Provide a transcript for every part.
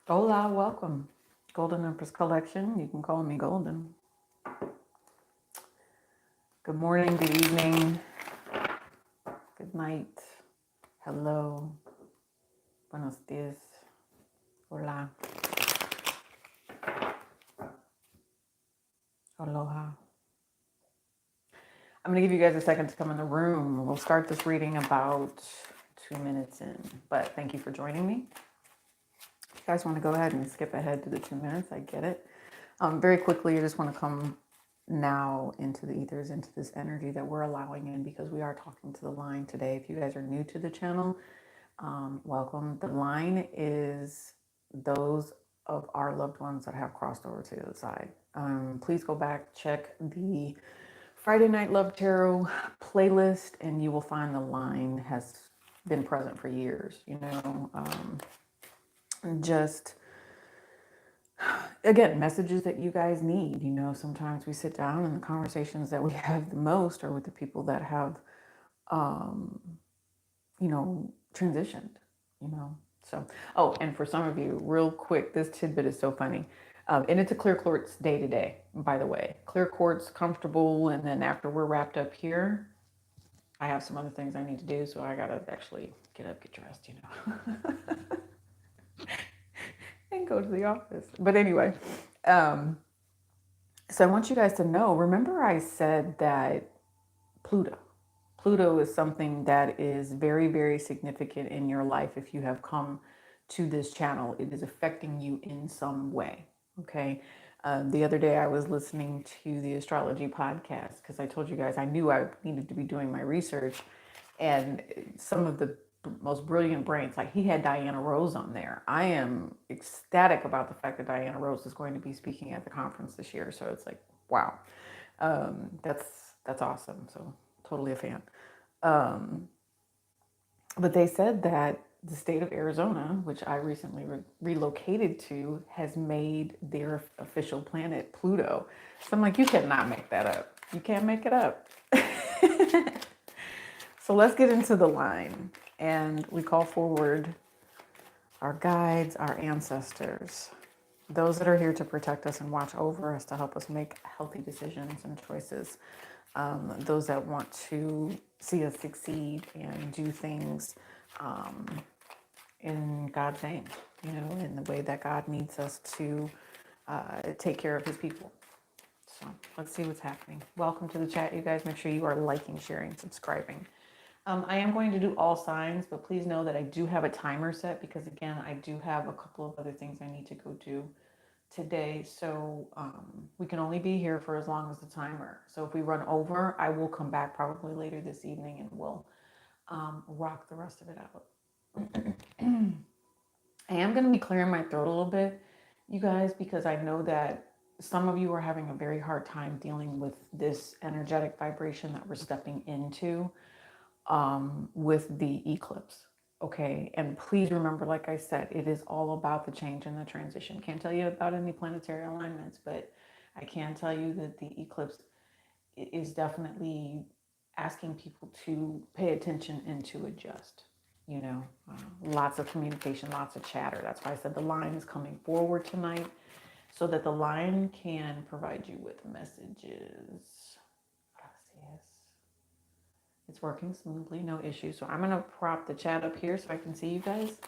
Hola, welcome. Golden Empress Collection. You can call me Golden. Good morning, good evening, good night. Hello. Buenos dias. Hola. Aloha. I'm going to give you guys a second to come in the room. We'll start this reading about 2 minutes in, but thank you for joining me. If you guys want to go ahead and skip ahead to the 2 minutes, I get it. Very quickly, I just want to come now into the ethers, into this energy that we're allowing in because we are talking to the line today. If you guys are new to the channel, welcome. The line is those of our loved ones that have crossed over to the other side. Please go back, check the Friday Night Love Tarot playlist, and you will find the line has been present for years. Just again, messages that you guys need. Sometimes we sit down and the conversations that we have the most are with the people that have, um, transitioned, you know. So, oh, and for some of you, real quick, this tidbit is so funny. And it's a clear quartz day to day, by the way. Clear quartz, comfortable. And then after we're wrapped up here, I have some other things I need to do. So I got to actually get up, get dressed, and go to the office. But anyway, um, so I want you guys to know, remember I said that Pluto. Pluto is something that is very, very significant in your life if you have come to this channel. It is affecting you in some way. Okay. The other day I was listening to the astrology podcast because I told you guys I knew I needed to be doing my research. And some of the most brilliant brains, like he had Diana Rose on there. I am ecstatic about the fact that Diana Rose is going to be speaking at the conference this year. So it's like, wow, that's awesome. So totally a fan. Um, but they said that the state of Arizona, which I recently relocated to, has made their official planet Pluto. So I'm like, you cannot make that up. You can't make it up. So let's get into the line. And we call forward our guides, our ancestors, those that are here to protect us and watch over us, to help us make healthy decisions and choices. Those that want to see us succeed and do things um, in God's name, in the way that God needs us to take care of his people. So let's see what's happening. Welcome to the chat, you guys. Make sure you are liking, sharing, subscribing. I am going to do all signs, but please know that I do have a timer set because, again, I do have a couple of other things I need to go do today. So we can only be here for as long as the timer. So if we run over, I will come back probably later this evening and we'll rock the rest of it out. I am going to be clearing my throat a little bit, you guys, because I know that some of you are having a very hard time dealing with this energetic vibration that we're stepping into with the eclipse. Okay. And please remember, like I said, it is all about the change and the transition. Can't tell you about any planetary alignments, but I can tell you that the eclipse is definitely asking people to pay attention and to adjust. Lots of communication, lots of chatter. That's why I said the line is coming forward tonight so that the line can provide you with messages. Gracias. It's working smoothly, no issues. So I'm going to prop the chat up here so I can see you guys.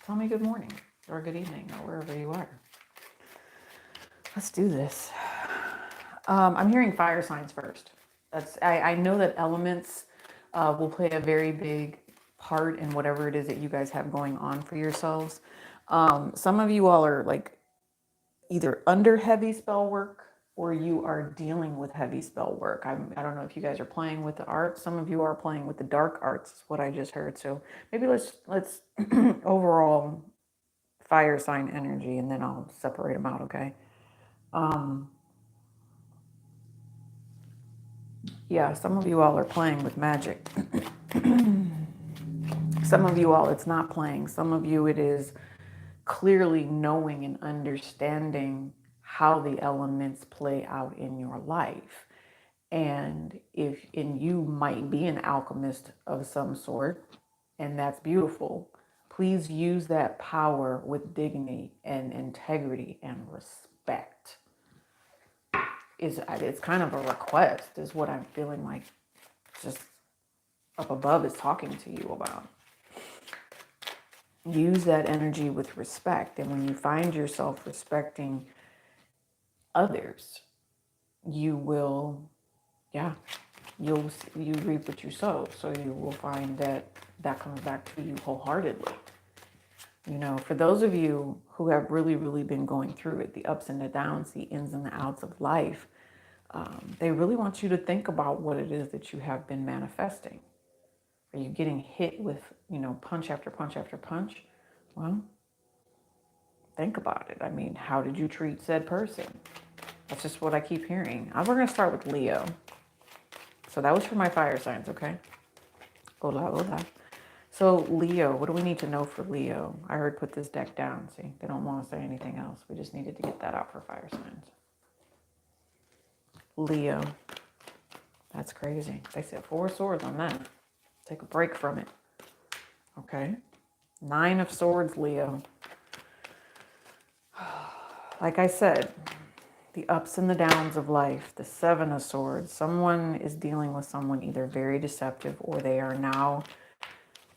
Tell me good morning or good evening or wherever you are. Let's do this. I'm hearing fire signs first. I know that elements will play a very big part in whatever it is that you guys have going on for yourselves. Some of you all are like either under heavy spell work or you are dealing with heavy spell work. I don't know if you guys are playing with the arts. Some of you are playing with the dark arts, is what I just heard. So maybe let's overall fire sign energy, and then I'll separate them out, okay? Yeah, some of you all are playing with magic. Some of you all, it's not playing. Some of you, it is clearly knowing and understanding how the elements play out in your life. And you might be an alchemist of some sort, and that's beautiful. Please use that power with dignity and integrity and respect. It's kind of a request, is what I'm feeling like just up above is talking to you about. Use that energy with respect. And when you find yourself respecting others, you will, yeah, you reap what you sow. So you will find that that comes back to you wholeheartedly. You know, for those of you who have really, really been going through it, the ups and the downs, the ins and the outs of life, they really want you to think about what it is that you have been manifesting. Are you getting hit with, you know, punch after punch after punch? Well, think about it. I mean, how did you treat said person? That's just what I keep hearing. We're going to start with Leo. So that was for my fire signs, okay? Hola, hola. So Leo, what do we need to know for Leo? I heard put this deck down. See, they don't want to say anything else. We just needed to get that out for fire signs. Leo. That's crazy. They said 4 swords on that. Take a break from it. Okay. 9 of swords, Leo. Like I said, the ups and the downs of life, the 7 of swords. Someone is dealing with someone either very deceptive or they are now,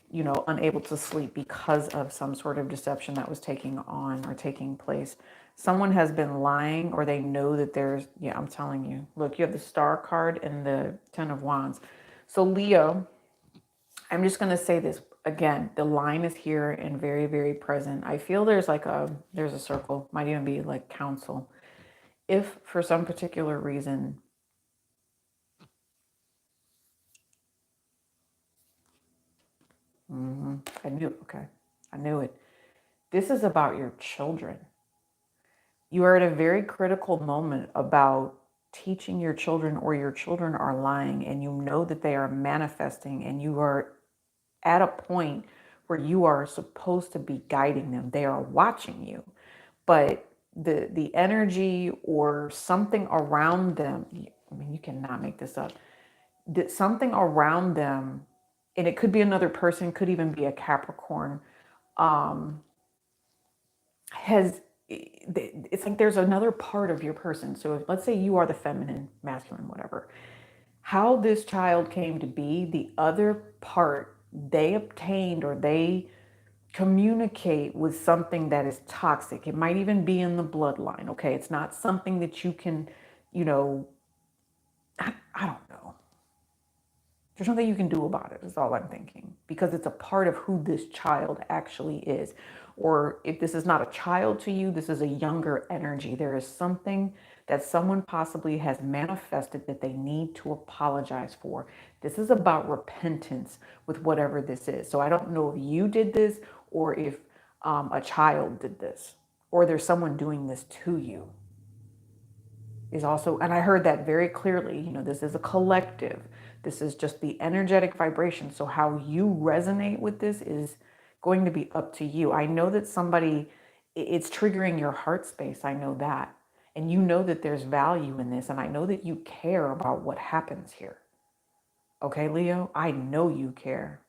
you know, unable to sleep because of some sort of deception that was taking place. Someone has been lying or they know that there's, yeah, I'm telling you. Look, you have the Star card and the 10 of Wands. So Leo, I'm just going to say this again. The line is here and very, very present. I feel there's a circle, might even be like counsel. If for some particular reason, I knew it. This is about your children. You are at a very critical moment about teaching your children, or your children are lying and you know that they are manifesting, and you are at a point where you are supposed to be guiding them. They are watching you, but the energy or something around them, I mean, you cannot make this up, that something around them, and it could be another person, could even be a Capricorn, has, it's like there's another part of your person. So if, let's say you are the feminine, masculine, whatever, how this child came to be, the other part, they obtained or they communicate with something that is toxic. It might even be in the bloodline. Okay. It's not something that you can, you know, I don't know. There's nothing you can do about it, is all I'm thinking, because it's a part of who this child actually is. Or if this is not a child to you, this is a younger energy. There is something that someone possibly has manifested that they need to apologize for. This is about repentance with whatever this is. So I don't know if you did this or if a child did this, or there's someone doing this to you. Is also, and I heard that very clearly, you know, this is a collective. This is just the energetic vibration. So how you resonate with this is going to be up to you. I know that it's triggering your heart space. I know that. And you know that there's value in this. And I know that you care about what happens here. Okay, Leo, I know you care.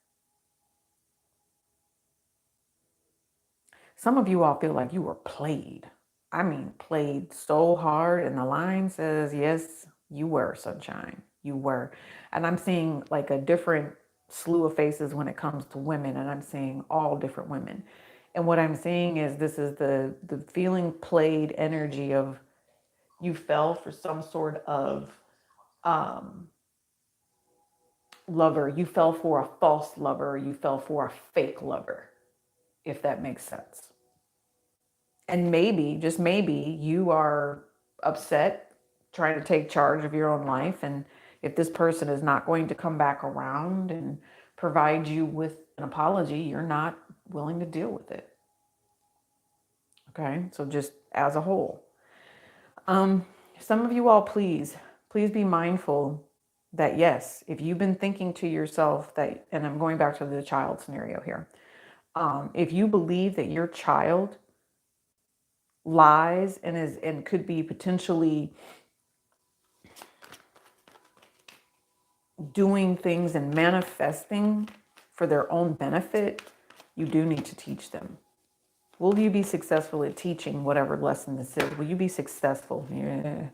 Some of you all feel like you were played. I mean, played so hard. And the line says, yes, you were, sunshine. You were. And I'm seeing like a different slew of faces when it comes to women. And I'm seeing all different women. And what I'm seeing is this is the feeling played energy of you fell for some sort of lover. You fell for a false lover. You fell for a fake lover, if that makes sense. And maybe, just maybe, you are upset trying to take charge of your own life. And if this person is not going to come back around and provide you with an apology, you're not willing to deal with it. Okay, so just as a whole. Some of you all, please be mindful that, yes, if you've been thinking to yourself that, and I'm going back to the child scenario here, if you believe that your child lies and could be potentially doing things and manifesting for their own benefit, You do need to teach them. Will you be successful at teaching whatever lesson this is? Will you be successful? Yeah.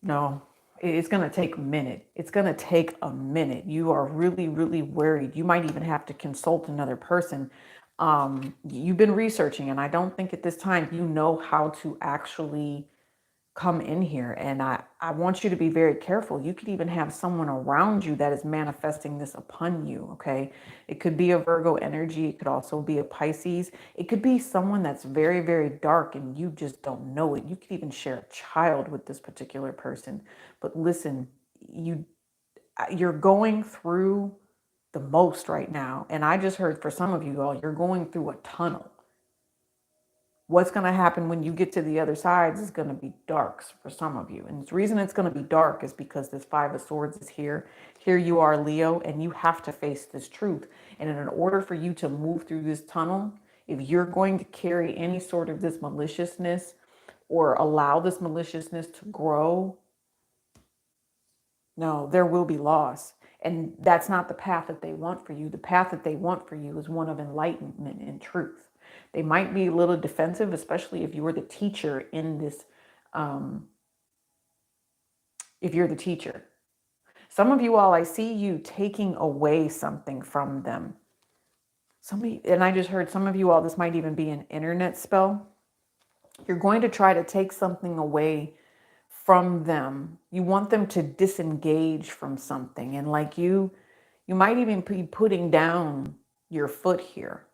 No, it's going to take a minute. It's going to take a minute. You are really, really worried. You might even have to consult another person. You've been researching, and I don't think at this time you know how to actually come in here. And I want you to be very careful. You could even have someone around you that is manifesting this upon you, okay? It could be a Virgo energy. It could also be a Pisces. It could be someone that's very, very dark and you just don't know it. You could even share a child with this particular person. But listen, you're going through the most right now. And I just heard for some of you all, you're going through a tunnel. What's going to happen when you get to the other side is going to be darks for some of you. And the reason it's going to be dark is because this Five of Swords is here. Here you are, Leo, and you have to face this truth. And in order for you to move through this tunnel, if you're going to carry any sort of this maliciousness or allow this maliciousness to grow, no, there will be loss. And that's not the path that they want for you. The path that they want for you is one of enlightenment and truth. They might be a little defensive, especially if you were the teacher in this, if you're the teacher. Some of you all, I see you taking away something from them. And I just heard some of you all, this might even be an internet spell. You're going to try to take something away from them. You want them to disengage from something. And like you might even be putting down your foot here.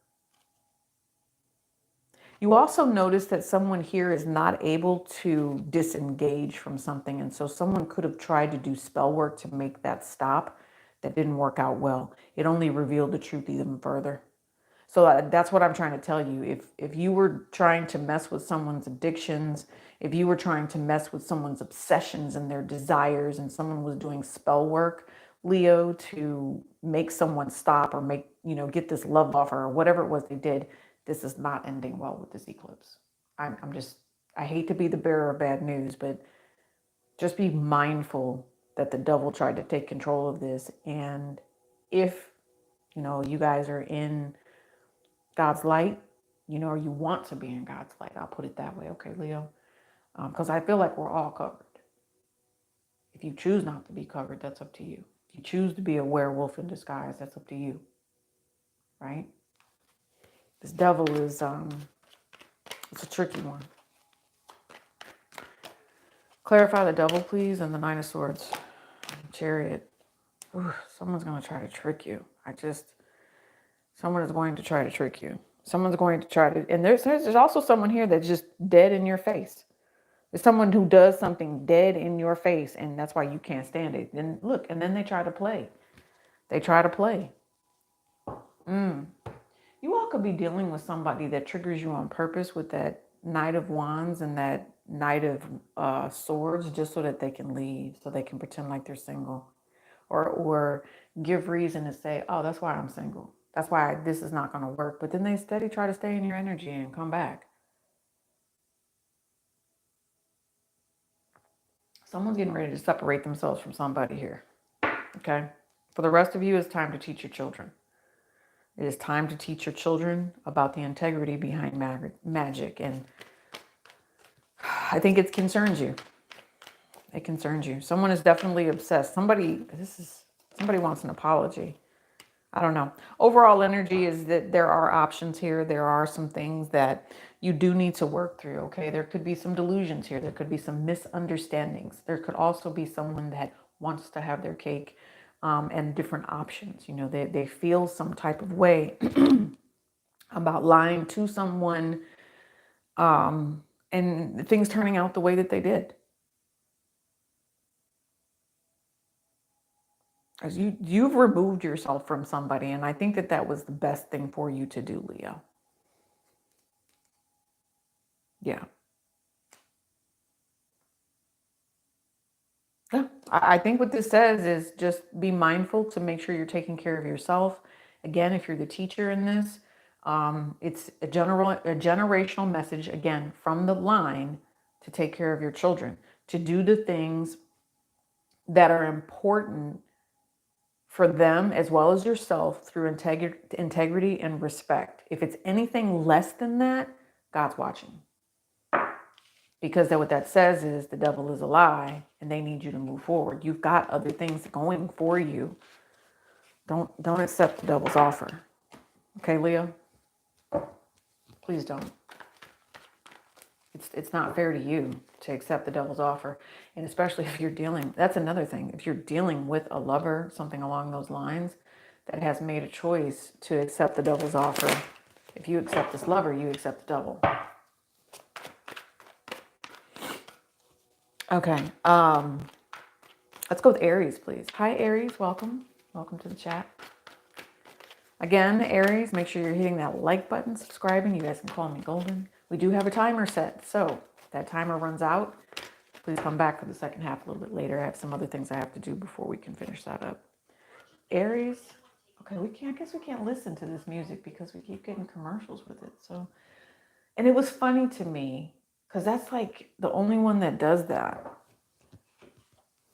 You also notice that someone here is not able to disengage from something. And so someone could have tried to do spell work to make that stop. That didn't work out well. It only revealed the truth even further. So that's what I'm trying to tell you. If you were trying to mess with someone's addictions, if you were trying to mess with someone's obsessions and their desires, and someone was doing spell work, Leo, to make someone stop or get this love offer or whatever it was they did, this is not ending well with this eclipse. I hate to be the bearer of bad news, but just be mindful that the devil tried to take control of this. And if, you guys are in God's light, or you want to be in God's light, I'll put it that way. Okay, Leo, because I feel like we're all covered. If you choose not to be covered, that's up to you. If you choose to be a werewolf in disguise, that's up to you, right? This devil is, it's a tricky one. Clarify the devil, please, and the Nine of Swords. Chariot. Ooh, someone's going to try to trick you. Someone is going to try to trick you. Someone's going to try to, and there's also someone here that's just dead in your face. There's someone who does something dead in your face, and that's why you can't stand it. And look, and then they try to play. They try to play. You all could be dealing with somebody that triggers you on purpose with that Knight of Wands and that Knight of Swords, just so that they can leave, so they can pretend like they're single, or give reason to say, oh, that's why I'm single. That's why this is not going to work. But then they steady try to stay in your energy and come back. Someone's getting ready to separate themselves from somebody here. Okay? For the rest of you, it's time to teach your children. It is time to teach your children about the integrity behind magic. And I think it concerns you. It concerns you. Someone is definitely obsessed. Somebody wants an apology. I don't know. Overall energy is that there are options here. There are some things that you do need to work through, okay? There could be some delusions here. There could be some misunderstandings. There could also be someone that wants to have their cake and different options. They feel some type of way about lying to someone and things turning out the way that they did. As you've removed yourself from somebody, and I think that was the best thing for you to do, Leo. Yeah. Yeah. I think what this says is just be mindful to make sure you're taking care of yourself. Again, if you're the teacher in this, it's a generational message, again, from the line to take care of your children, to do the things that are important for them as well as yourself through integrity and respect. If it's anything less than that, God's watching. Because what that says is the devil is a lie and they need you to move forward. You've got other things going for you. Don't accept the devil's offer. Okay, Leo? Please don't. It's not fair to you to accept the devil's offer. And especially if you're dealing, that's another thing. If you're dealing with a lover, something along those lines, that has made a choice to accept the devil's offer. If you accept this lover, you accept the devil. Okay. Let's go with Aries, please. Hi, Aries. Welcome. Welcome to the chat. Again, Aries, make sure you're hitting that like button, subscribing. You guys can call me Golden. We do have a timer set. So if that timer runs out, please come back for the second half a little bit later. I have some other things I have to do before we can finish that up. Aries. Okay, I guess we can't listen to this music because we keep getting commercials with it. So, and it was funny to me because that's like the only one that does that.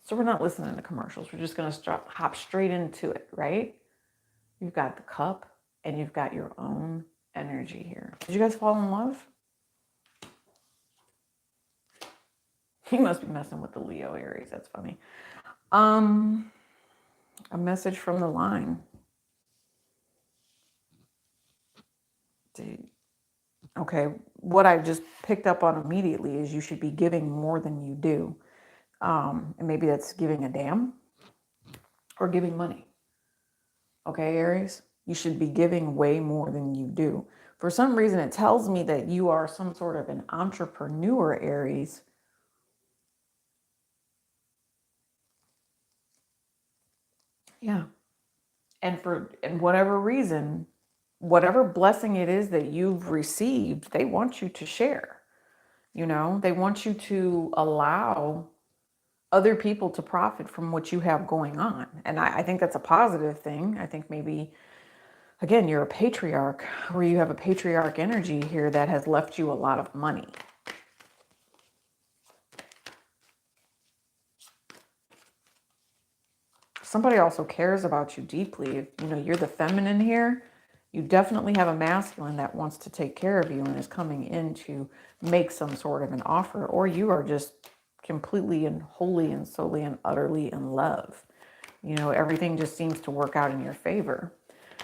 So we're not listening to commercials. We're just going to hop straight into it, right? You've got the cup and you've got your own energy here. Did you guys fall in love? You must be messing with the Leo Aries. That's funny. A message from the line. Okay, what I just picked up on immediately is you should be giving more than you do. And maybe that's giving a damn or giving money. Okay, Aries, you should be giving way more than you do. For some reason, it tells me that you are some sort of an entrepreneur, Aries. Yeah. And for whatever reason, whatever blessing it is that you've received, they want you to share. You know, they want you to allow other people to profit from what you have going on. And I think that's a positive thing. I think maybe, again, you're a patriarch, or you have a patriarch energy here that has left you a lot of money. Somebody also cares about you deeply. If, you know, you're the feminine here, you definitely have a masculine that wants to take care of you and is coming in to make some sort of an offer, or you are just completely and wholly and solely and utterly in love. You know, everything just seems to work out in your favor.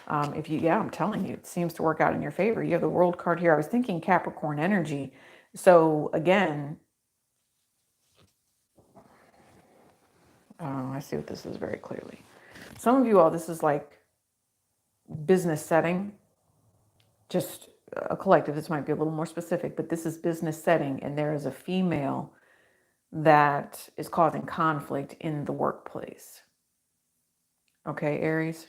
I'm telling you, it seems to work out in your favor. You have the World card here. I was thinking Capricorn energy. So again, I see what this is very clearly. Some of you all, this is like business setting, just a collective. This might be a little more specific, but this is business setting, and there is a female that is causing conflict in the workplace. Okay, Aries?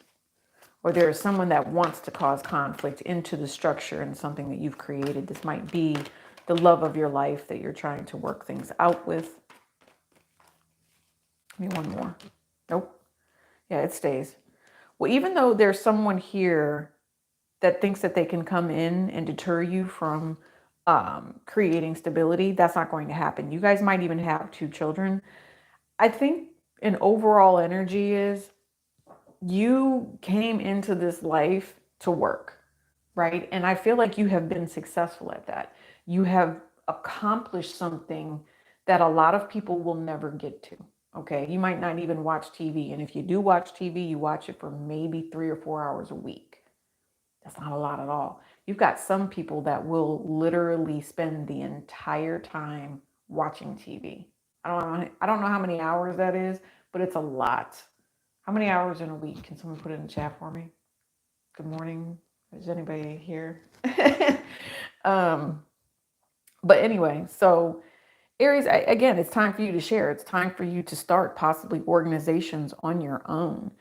Or there is someone that wants to cause conflict into the structure and something that you've created. This might be the love of your life that you're trying to work things out with. Give me one more. Nope. Yeah, it stays. Well, even though there's someone here that thinks that they can come in and deter you from creating stability, that's not going to happen. You guys might even have 2 children. I think an overall energy is you came into this life to work, right? And I feel like you have been successful at that. You have accomplished something that a lot of people will never get to. Okay, you might not even watch TV. And if you do watch TV, you watch it for maybe 3 or 4 hours a week. That's not a lot at all. You've got some people that will literally spend the entire time watching TV. I don't know how many hours that is, but it's a lot. How many hours in a week? Can someone put it in the chat for me? Good morning. Is anybody here? But anyway, so Aries, again, it's time for you to share. It's time for you to start possibly organizations on your own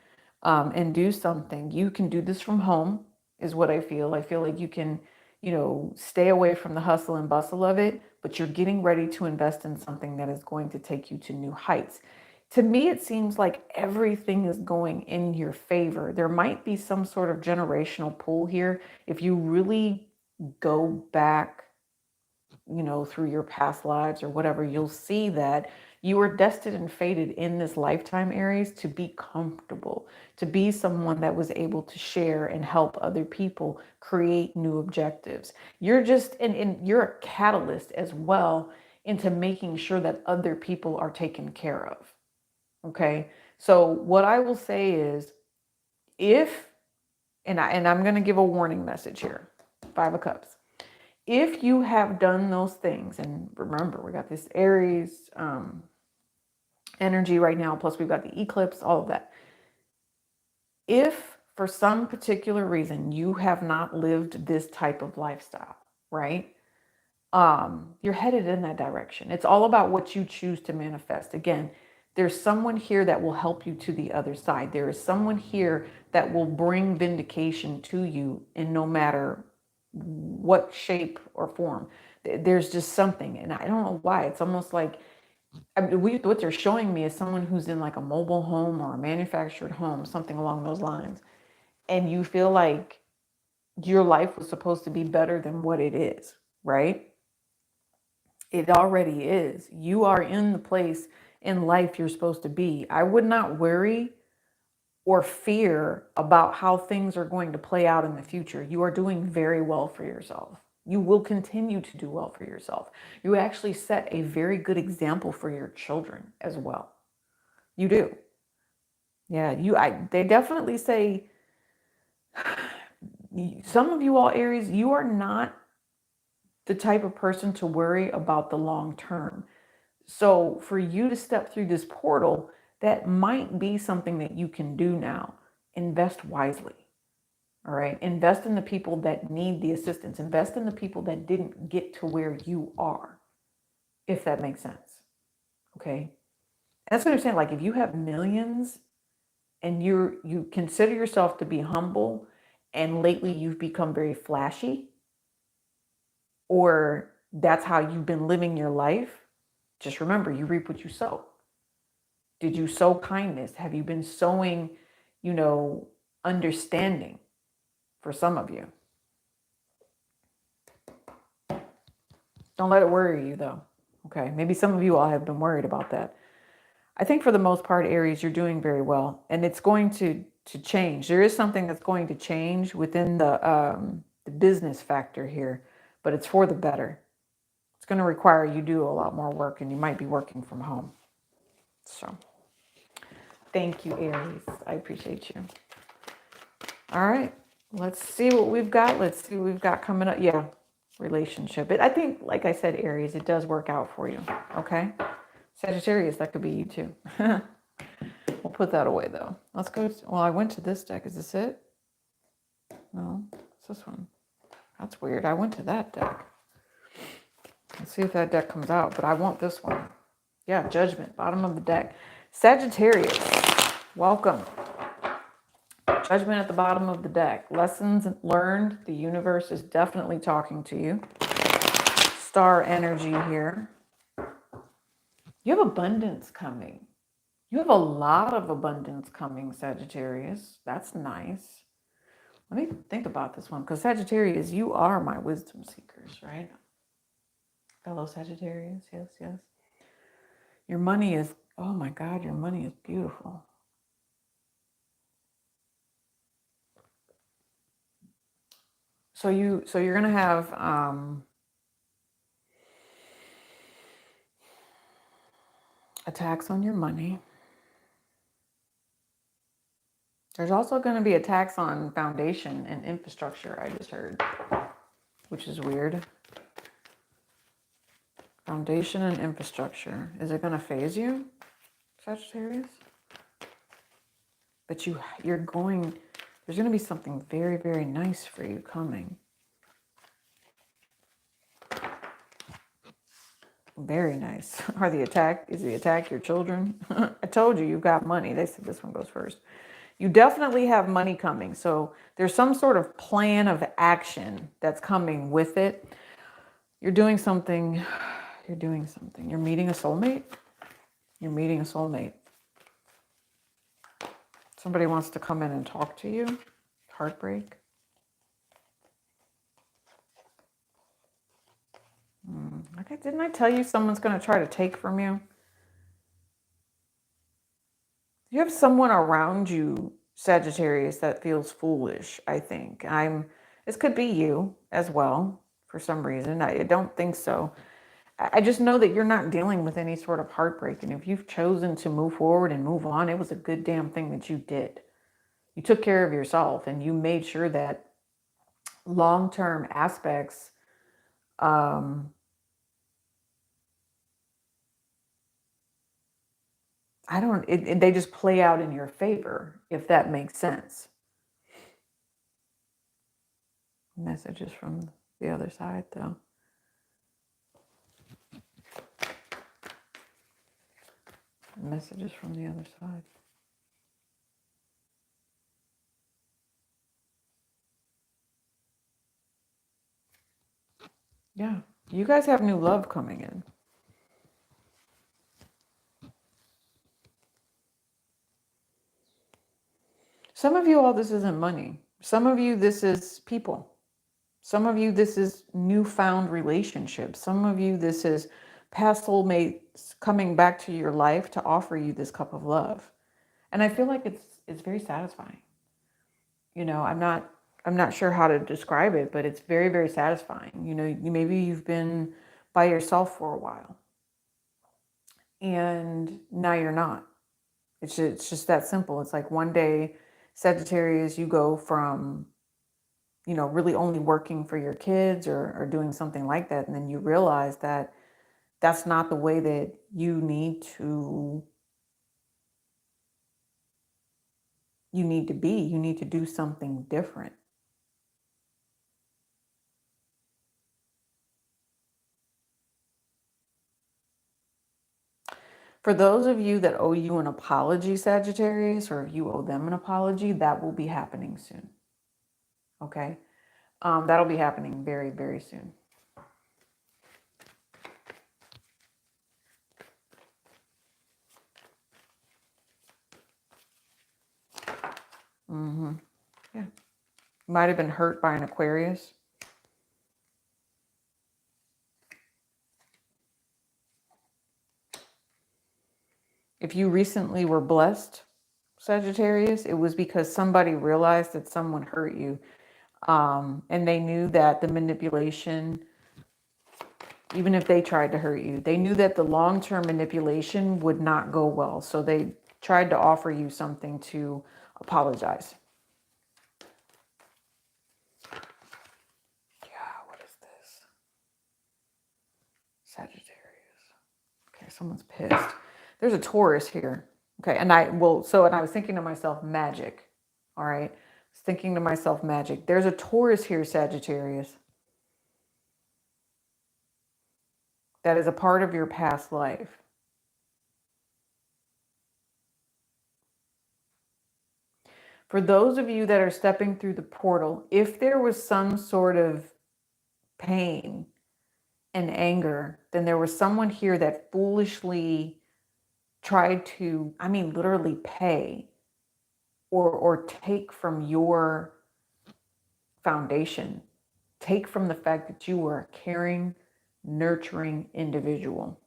and do something. You can do this from home is what I feel. I feel like you can, you know, stay away from the hustle and bustle of it, but you're getting ready to invest in something that is going to take you to new heights. To me, it seems like everything is going in your favor. There might be some sort of generational pull here. If you really go back, you know, through your past lives or whatever, you'll see that You are destined and fated in this lifetime, Aries, to be comfortable, to be someone that was able to share and help other people create new objectives. You're just, and you're a catalyst as well into making sure that other people are taken care of. Okay. So what I will say is, if, I'm going to give a warning message here, 5 of Cups. If you have done those things, and remember, we got this Aries energy right now, plus we've got the eclipse, all of that. If for some particular reason you have not lived this type of lifestyle, right? You're headed in that direction. It's all about what you choose to manifest. Again, there's someone here that will help you to the other side. There is someone here that will bring vindication to you in no matter what shape or form. There's just something, and I don't know why. It's almost like, what they're showing me is someone who's in like a mobile home or a manufactured home, something along those lines, and you feel like your life was supposed to be better than what it is, right? It already is. You are in the place in life you're supposed to be. I would not worry or fear about how things are going to play out in the future. You are doing very well for yourself. You will continue to do well for yourself. You actually set a very good example for your children as well. You do. Yeah, they definitely say, some of you all Aries, you are not the type of person to worry about the long term. So for you to step through this portal, that might be something that you can do now. Invest wisely. All right. Invest in the people that need the assistance. Invest in the people that didn't get to where you are, if that makes sense. Okay. That's what I'm saying. Like, if you have millions and you consider yourself to be humble, and lately you've become very flashy, or that's how you've been living your life, just remember, you reap what you sow. Did you sow kindness? Have you been sowing, understanding for some of you? Don't let it worry you, though. Okay, maybe some of you all have been worried about that. I think for the most part, Aries, you're doing very well, and it's going to change. There is something that's going to change within the business factor here, but it's for the better. It's going to require you do a lot more work, and you might be working from home. So, thank you, Aries. I appreciate you. All right, let's see what we've got. Let's see what we've got coming up. Yeah, relationship. I think, like I said, Aries, it does work out for you. Okay, Sagittarius, that could be you too. We'll put that away though. Let's go. Well, I went to this deck. Is this it? No, it's this one. That's weird. I went to that deck. Let's see if that deck comes out, but I want this one. Yeah, Judgment, bottom of the deck. Sagittarius, welcome. Judgment at the bottom of the deck. Lessons learned. The universe is definitely talking to you. Star energy here. You have abundance coming. You have a lot of abundance coming, Sagittarius. That's nice. Let me think about this one, because Sagittarius, you are my wisdom seekers, right? Fellow Sagittarius, yes, yes. Your money is, oh my God, your money is beautiful. So you're gonna have attacks on your money. There's also going to be attacks on foundation and infrastructure, I just heard, which is weird. Foundation and infrastructure. Is it going to phase you, Sagittarius? But you're going, there's going to be something very, very nice for you coming. Very nice. Is the attack your children? I told you, you've got money. They said this one goes first. You definitely have money coming. So there's some sort of plan of action that's coming with it. You're doing something. You're doing something. You're meeting a soulmate. You're meeting a soulmate. Somebody wants to come in and talk to you. Heartbreak. Okay, didn't I tell you someone's going to try to take from you? You have someone around you, Sagittarius, that feels foolish, I think. This could be you as well for some reason. I don't think so. I just know that you're not dealing with any sort of heartbreak. And if you've chosen to move forward and move on, it was a good damn thing that you did. You took care of yourself and you made sure that long-term aspects, they just play out in your favor, if that makes sense. Messages from the other side, though. Messages from the other side. Yeah, you guys have new love coming in. Some of you, all this isn't money. Some of you, this is people. Some of you, this is newfound relationships. Some of you, this is past soulmates coming back to your life to offer you this cup of love. And I feel like it's very satisfying. You know, I'm not sure how to describe it, but it's very, very satisfying. You know, maybe you've been by yourself for a while and now you're not. It's just that simple. It's like one day, Sagittarius, you go from, you know, really only working for your kids or doing something like that. And then you realize that that's not the way that you need to be. You need to do something different. For those of you that owe you an apology, Sagittarius, or if you owe them an apology, that will be happening soon. Okay? That'll be happening very, very soon. Mm-hmm. Yeah. Might have been hurt by an Aquarius. If you recently were blessed, Sagittarius, it was because somebody realized that someone hurt you. And they knew that the manipulation, even if they tried to hurt you, they knew that the long-term manipulation would not go well. So they tried to offer you something to apologize. Yeah, what is this? Sagittarius. Okay, someone's pissed. There's a Taurus here. Okay, and I was thinking to myself, magic. All right. I was thinking to myself, magic. There's a Taurus here, Sagittarius. That is a part of your past life. For those of you that are stepping through the portal, if there was some sort of pain and anger, then there was someone here that foolishly tried to, literally pay or take from your foundation, take from the fact that you were a caring, nurturing individual.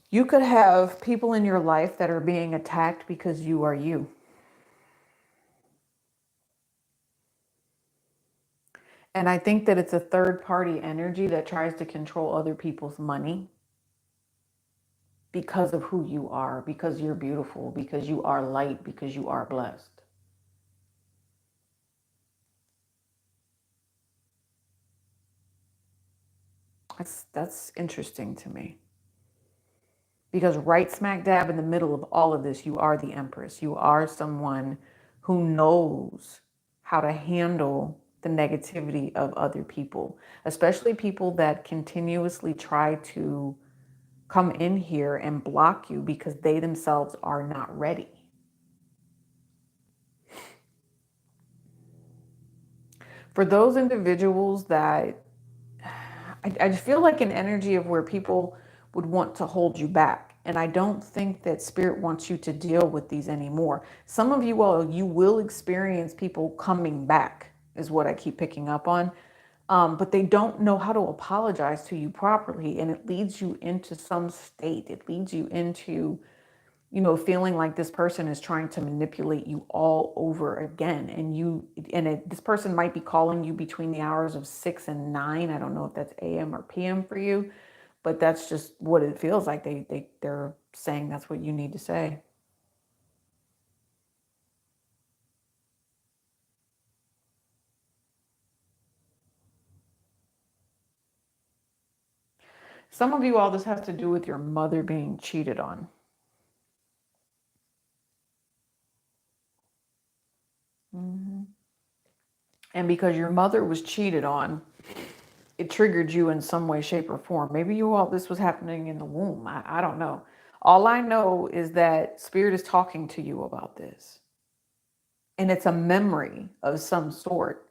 You could have people in your life that are being attacked because you are you. And I think that it's a third party energy that tries to control other people's money because of who you are, because you're beautiful, because you are light, because you are blessed. That's interesting to me. Because right smack dab in the middle of all of this, you are the Empress. You are someone who knows how to handle the negativity of other people, especially people that continuously try to come in here and block you because they themselves are not ready. For those individuals that I feel like an energy of where people would want to hold you back And I don't think that spirit wants you to deal with these anymore. Some of you all, you will experience people coming back, is what I keep picking up on. But they don't know how to apologize to you properly. And it leads you into some state. It leads you into, you know, feeling like this person is trying to manipulate you all over again. This person might be calling you between the hours of 6 and 9. I don't know if that's AM or PM for you, but that's just what it feels like. They're saying that's what you need to say. Some of you all, this has to do with your mother being cheated on. And because your mother was cheated on, it triggered you in some way, shape, or form. Maybe you all, this was happening in the womb. I don't know. All I know is that spirit is talking to you about this. And it's a memory of some sort.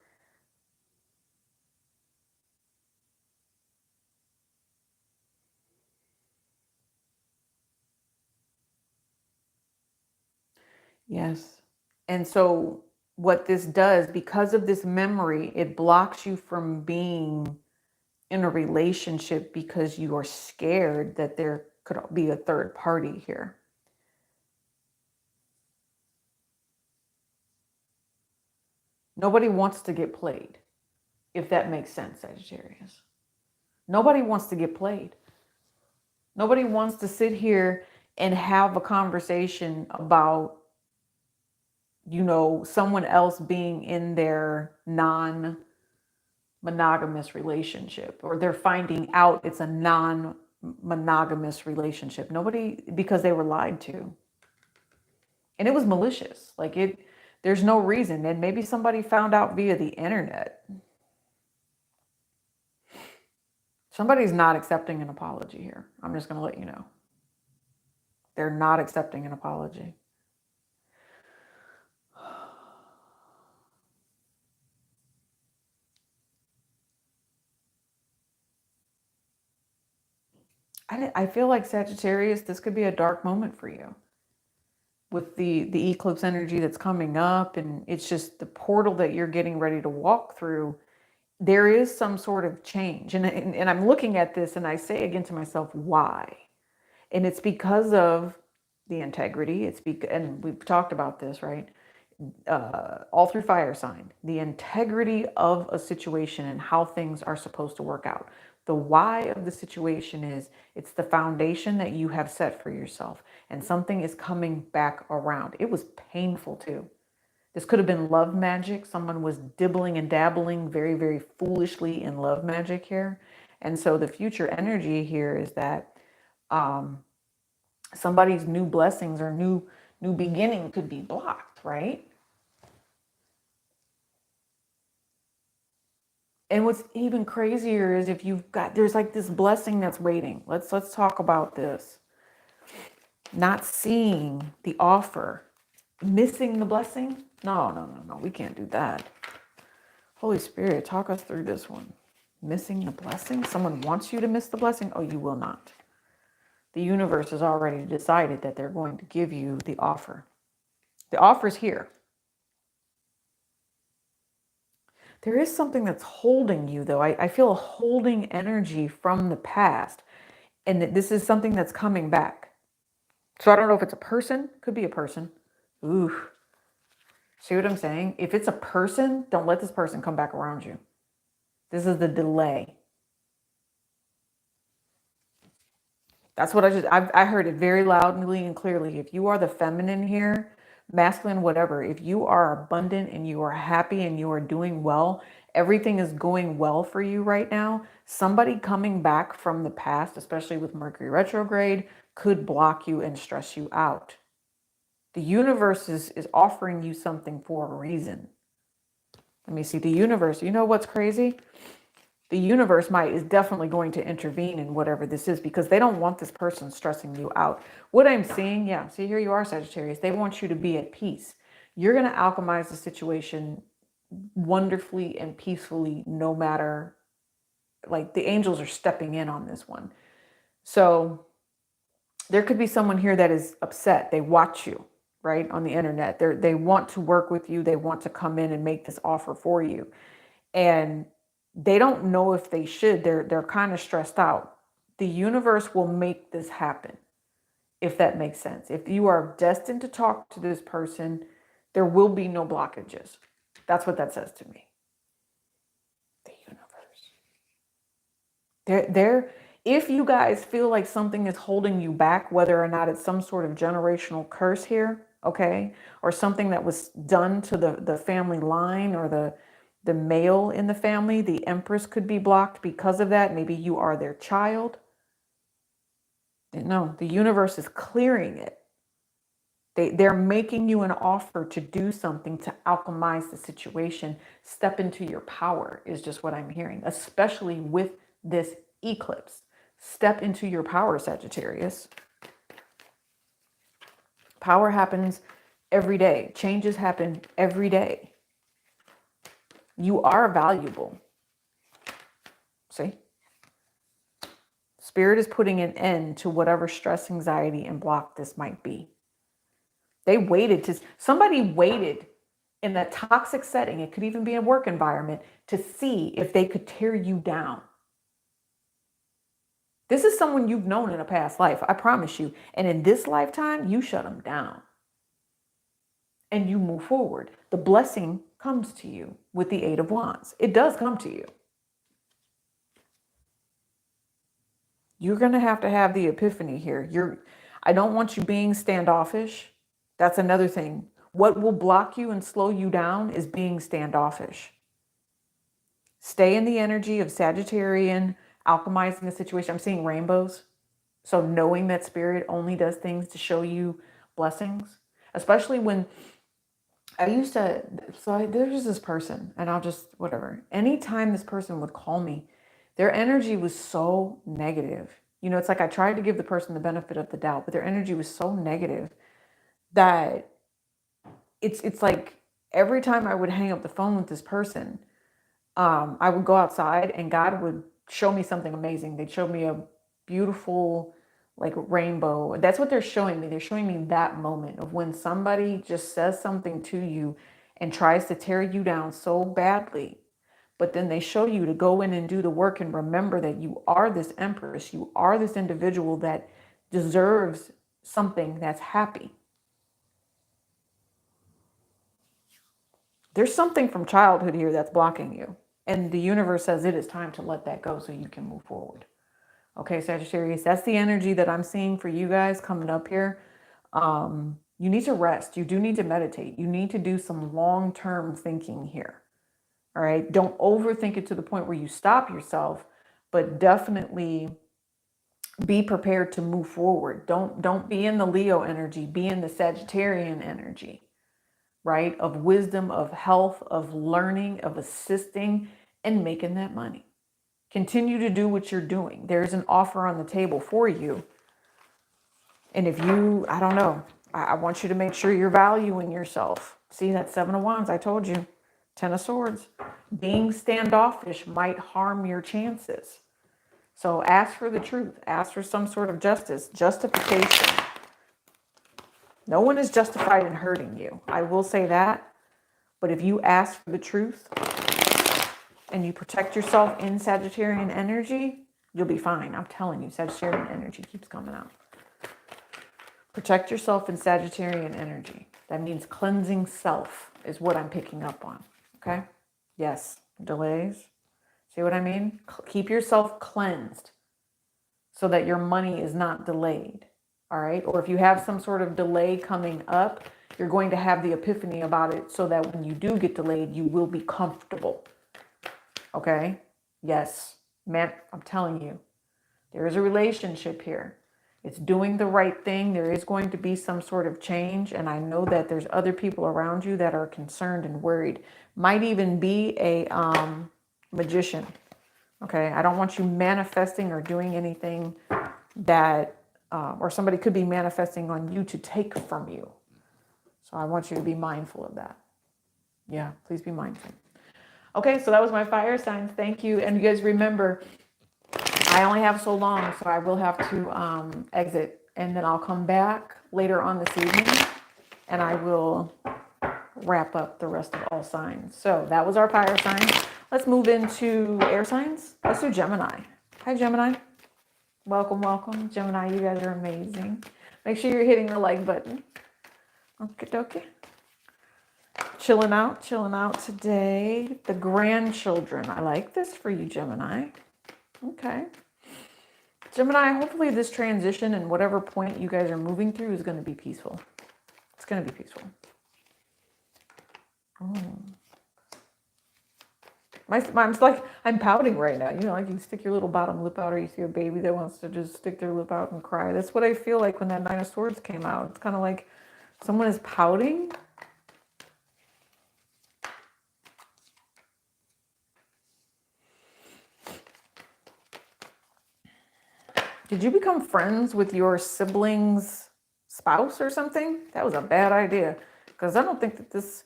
Yes. And so what this does, because of this memory, it blocks you from being in a relationship because you are scared that there could be a third party here. Nobody wants to get played, if that makes sense, Sagittarius. Nobody wants to get played. Nobody wants to sit here and have a conversation about, you know, someone else being in their non-monogamous relationship, or they're finding out it's a non-monogamous relationship. Nobody, because they were lied to. And it was malicious. Like there's no reason. And maybe somebody found out via the internet. Somebody's not accepting an apology here. I'm just going to let you know. They're not accepting an apology. I feel like Sagittarius, this could be a dark moment for you with the eclipse energy that's coming up. And it's just the portal that you're getting ready to walk through. There is some sort of change. And I'm looking at this and I say again to myself, why? And it's because of the integrity. And we've talked about this, right? All through fire sign, the integrity of a situation and how things are supposed to work out. The why of the situation is it's the foundation that you have set for yourself, and something is coming back around. It was painful too. This could have been love magic. Someone was dibbling and dabbling very, very foolishly in love magic here. And so the future energy here is that somebody's new blessings or new beginning could be blocked, right? And what's even crazier is if there's like this blessing that's waiting. Let's talk about this. Not seeing the offer, missing the blessing. No. We can't do that. Holy Spirit, talk us through this one. Missing the blessing? Someone wants you to miss the blessing? Oh, you will not. The universe has already decided that they're going to give you the offer. The offer's here. There is something that's holding you, though. I feel a holding energy from the past, and that this is something that's coming back. So I don't know if it's a person. Could be a person. Ooh. See what I'm saying? If it's a person, don't let this person come back around you. This is the delay. That's what I heard it very loudly and clearly. If you are the feminine here, masculine, whatever, if you are abundant and you are happy and you are doing well, everything is going well for you right now. Somebody coming back from the past, especially with Mercury retrograde, could block you and stress you out. The universe is offering you something for a reason. Let me see. The universe, you know what's crazy? The universe is definitely going to intervene in whatever this is, because they don't want this person stressing you out. What I'm seeing, yeah, see, here you are, Sagittarius. They want you to be at peace. You're going to alchemize the situation wonderfully and peacefully, no matter, like, the angels are stepping in on this one. So there could be someone here that is upset. They watch you, right, on the internet. They want to work with you. They want to come in and make this offer for you. And they don't know if they should. They're kind of stressed out. The universe will make this happen, if that makes sense. If you are destined to talk to this person, there will be no blockages. That's what that says to me. The universe. If you guys feel like something is holding you back, whether or not it's some sort of generational curse here, okay, or something that was done to the family line or the male in the family, the Empress could be blocked because of that. Maybe you are their child. No, the universe is clearing it. They're making you an offer to do something to alchemize the situation. Step into your power is just what I'm hearing, especially with this eclipse. Step into your power, Sagittarius. Power happens every day. Changes happen every day. You are valuable. See? Spirit is putting an end to whatever stress, anxiety, and block this might be. Somebody waited in that toxic setting, it could even be a work environment, to see if they could tear you down. This is someone you've known in a past life, I promise you. And in this lifetime, you shut them down. And you move forward. The blessing comes to you with the Eight of Wands. It does come to you. You're going to have the epiphany here. I don't want you being standoffish. That's another thing. What will block you and slow you down is being standoffish. Stay in the energy of Sagittarian, alchemizing the situation. I'm seeing rainbows. So knowing that spirit only does things to show you blessings, especially when there's this person, and whatever. Anytime this person would call me, their energy was so negative. It's like I tried to give the person the benefit of the doubt, but their energy was so negative that it's like every time I would hang up the phone with this person, I would go outside and God would show me something amazing. They'd show me a beautiful rainbow. That's what they're showing me. They're showing me that moment of when somebody just says something to you and tries to tear you down so badly. But then they show you to go in and do the work and remember that you are this Empress. You are this individual that deserves something that's happy. There's something from childhood here that's blocking you. And the universe says it is time to let that go so you can move forward. Okay, Sagittarius, that's the energy that I'm seeing for you guys coming up here. You need to rest. You do need to meditate. You need to do some long-term thinking here. All right, don't overthink it to the point where you stop yourself, but definitely be prepared to move forward. Don't be in the Leo energy, be in the Sagittarian energy, right? Of wisdom, of health, of learning, of assisting and making that money. Continue to do what you're doing. There's an offer on the table for you. And if you, I don't know, I want you to make sure you're valuing yourself. See, that Seven of Wands, I told you. Ten of Swords. Being standoffish might harm your chances. So ask for the truth. Ask for some sort of justification. No one is justified in hurting you. I will say that. But if you ask for the truth and you protect yourself in Sagittarian energy, you'll be fine. I'm telling you, Sagittarian energy keeps coming out. Protect yourself in Sagittarian energy. That means cleansing self is what I'm picking up on. Okay? Yes. Delays. See what I mean? Keep yourself cleansed so that your money is not delayed. All right? Or if you have some sort of delay coming up, you're going to have the epiphany about it so that when you do get delayed, you will be comfortable. Okay? Yes. Man, I'm telling you, there is a relationship here. It's doing the right thing. There is going to be some sort of change. And I know that there's other people around you that are concerned and worried. Might even be a magician. Okay. I don't want you manifesting or doing anything that, or somebody could be manifesting on you to take from you. So I want you to be mindful of that. Yeah, please be mindful. Okay. So that was my fire signs. Thank you. And you guys remember, I only have so long, so I will have to exit and then I'll come back later on this evening and I will wrap up the rest of all signs. So that was our fire sign. Let's move into air signs. Let's do Gemini. Hi, Gemini. Welcome, welcome. Gemini, you guys are amazing. Make sure you're hitting the like button. Okay, dokie. Chilling out today. The grandchildren. I like this for you, Gemini. Okay. Gemini, hopefully this transition and whatever point you guys are moving through is going to be peaceful. It's going to be peaceful. Oh. I'm pouting right now. You know, like you stick your little bottom lip out, or you see a baby that wants to just stick their lip out and cry. That's what I feel like when that Nine of Swords came out. It's kind of like someone is pouting. Did you become friends with your sibling's spouse or something? That was a bad idea, because I don't think that this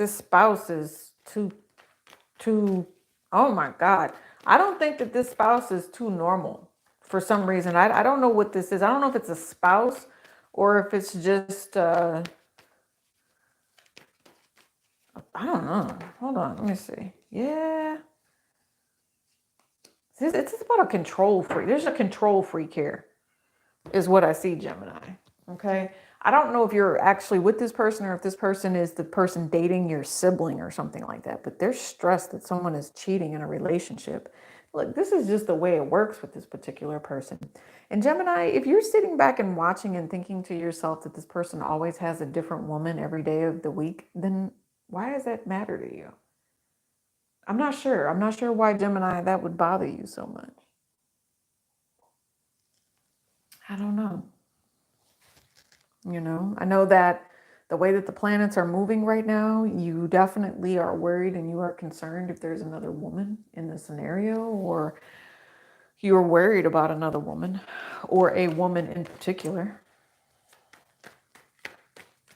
spouse is too, oh my God. I don't think that this spouse is too normal for some reason. I don't know what this is. I don't know if it's a spouse or if it's just, I don't know. Hold on, let me see. Yeah. It's about a control freak. There's a control freak here, is what I see, Gemini. Okay. I don't know if you're actually with this person or if this person is the person dating your sibling or something like that, but they're stressed that someone is cheating in a relationship. Look, this is just the way it works with this particular person. And Gemini, if you're sitting back and watching and thinking to yourself that this person always has a different woman every day of the week, then why does that matter to you? I'm not sure. I'm not sure why, Gemini, that would bother you so much. I don't know. You know, I know that the way that the planets are moving right now, you definitely are worried and you are concerned if there's another woman in the scenario, or you're worried about another woman or a woman in particular.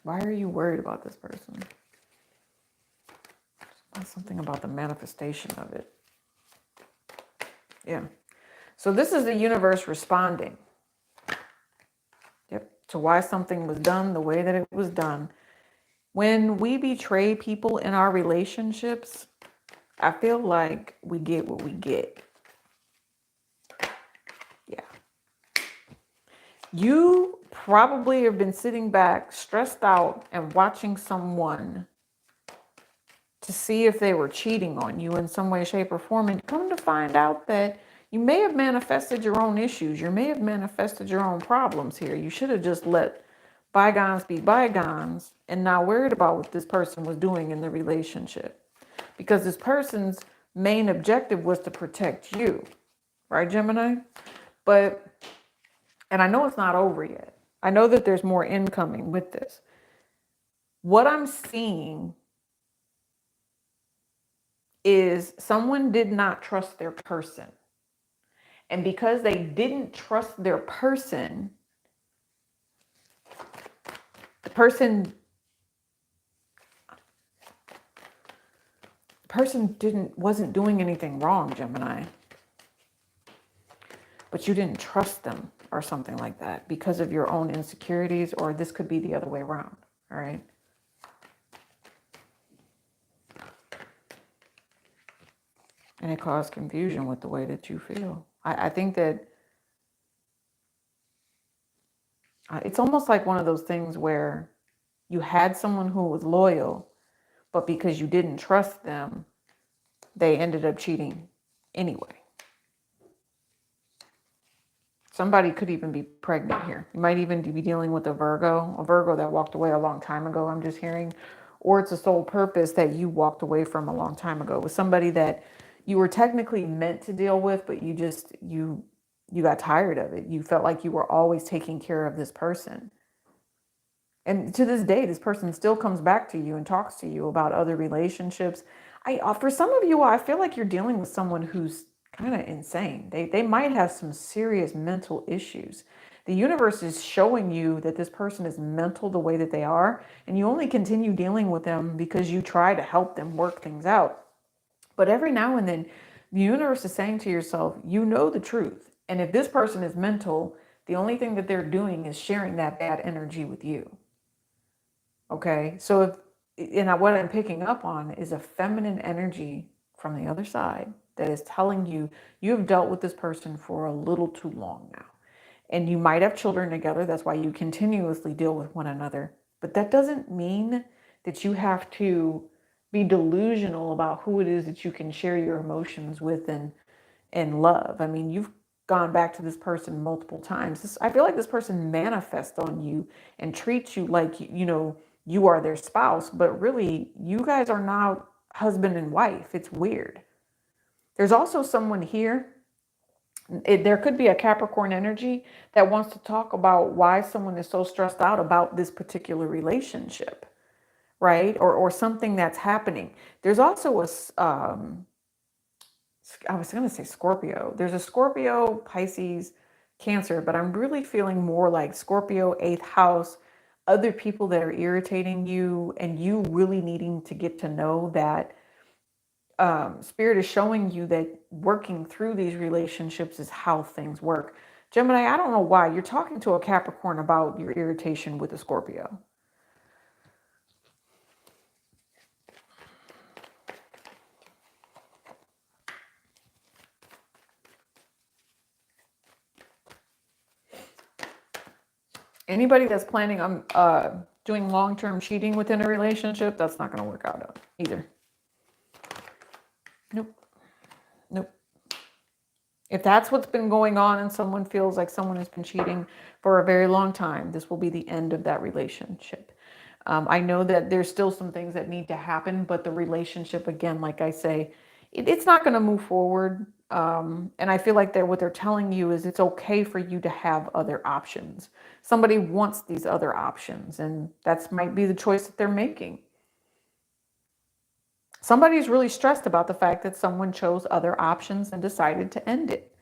Why are you worried about this person? Something about the manifestation of it. Yeah. So this is the universe responding. Yep. To why something was done the way that it was done. When we betray people in our relationships, I feel like we get what we get. Yeah. You probably have been sitting back, stressed out, and watching someone to see if they were cheating on you in some way, shape, or form, and come to find out that you may have manifested your own issues. You may have manifested your own problems here. You should have just let bygones be bygones and not worried about what this person was doing in the relationship. Because this person's main objective was to protect you. Right, Gemini? But, and I know it's not over yet. I know that there's more incoming with this. What I'm seeing is someone did not trust their person. And because they didn't trust their person, the person wasn't doing anything wrong, Gemini. But you didn't trust them or something like that because of your own insecurities, or this could be the other way around, all right? And it caused confusion with the way that you feel. I think that it's almost like one of those things where you had someone who was loyal, but because you didn't trust them, they ended up cheating anyway. Somebody could even be pregnant here. You might even be dealing with a Virgo that walked away a long time ago, I'm just hearing. Or it's a soul purpose that you walked away from a long time ago. With somebody that you were technically meant to deal with, but you got tired of it. You felt like you were always taking care of this person. And to this day, this person still comes back to you and talks to you about other relationships. For some of you, I feel like you're dealing with someone who's kind of insane. They might have some serious mental issues. The universe is showing you that this person is mental the way that they are, and you only continue dealing with them because you try to help them work things out. But every now and then, the universe is saying to yourself, you know the truth. And if this person is mental, the only thing that they're doing is sharing that bad energy with you. Okay. So what I'm picking up on is a feminine energy from the other side that is telling you you have dealt with this person for a little too long now. And you might have children together. That's why you continuously deal with one another. But that doesn't mean that you have to be delusional about who it is that you can share your emotions with and love. I mean, you've gone back to this person multiple times. I feel like this person manifests on you and treats you like, you are their spouse, but really you guys are now husband and wife. It's weird. There's also someone here. There could be a Capricorn energy that wants to talk about why someone is so stressed out about this particular relationship, right? Or something that's happening. There's also I was going to say Scorpio. There's a Scorpio, Pisces, Cancer, but I'm really feeling more like Scorpio, 8th house, other people that are irritating you and you really needing to get to know that Spirit is showing you that working through these relationships is how things work. Gemini, I don't know why you're talking to a Capricorn about your irritation with a Scorpio. Anybody that's planning on doing long-term cheating within a relationship, that's not going to work out either. Nope. Nope. If that's what's been going on and someone feels like someone has been cheating for a very long time, this will be the end of that relationship. I know that there's still some things that need to happen, but the relationship, again, like I say, it's not going to move forward. And I feel like what they're telling you is it's okay for you to have other options. Somebody wants these other options, and that might be the choice that they're making. Somebody's really stressed about the fact that someone chose other options and decided to end it.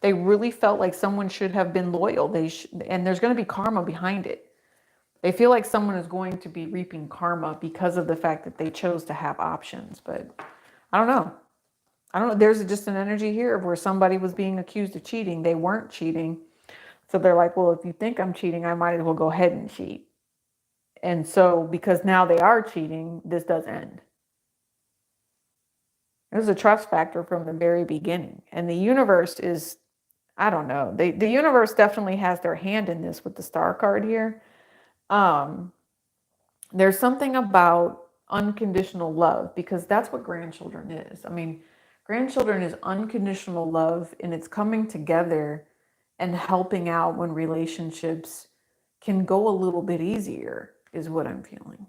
They really felt like someone should have been loyal. And there's going to be karma behind it. They feel like someone is going to be reaping karma because of the fact that they chose to have options. But I don't know. There's just an energy here where somebody was being accused of cheating. They weren't cheating. So they're like, well, if you think I'm cheating, I might as well go ahead and cheat. And so because now they are cheating, this does end. There's a trust factor from the very beginning. And the universe is, I don't know. The universe definitely has their hand in this with the star card here. There's something about unconditional love because that's what grandchildren is. I mean, grandchildren is unconditional love and it's coming together and helping out when relationships can go a little bit easier is what I'm feeling.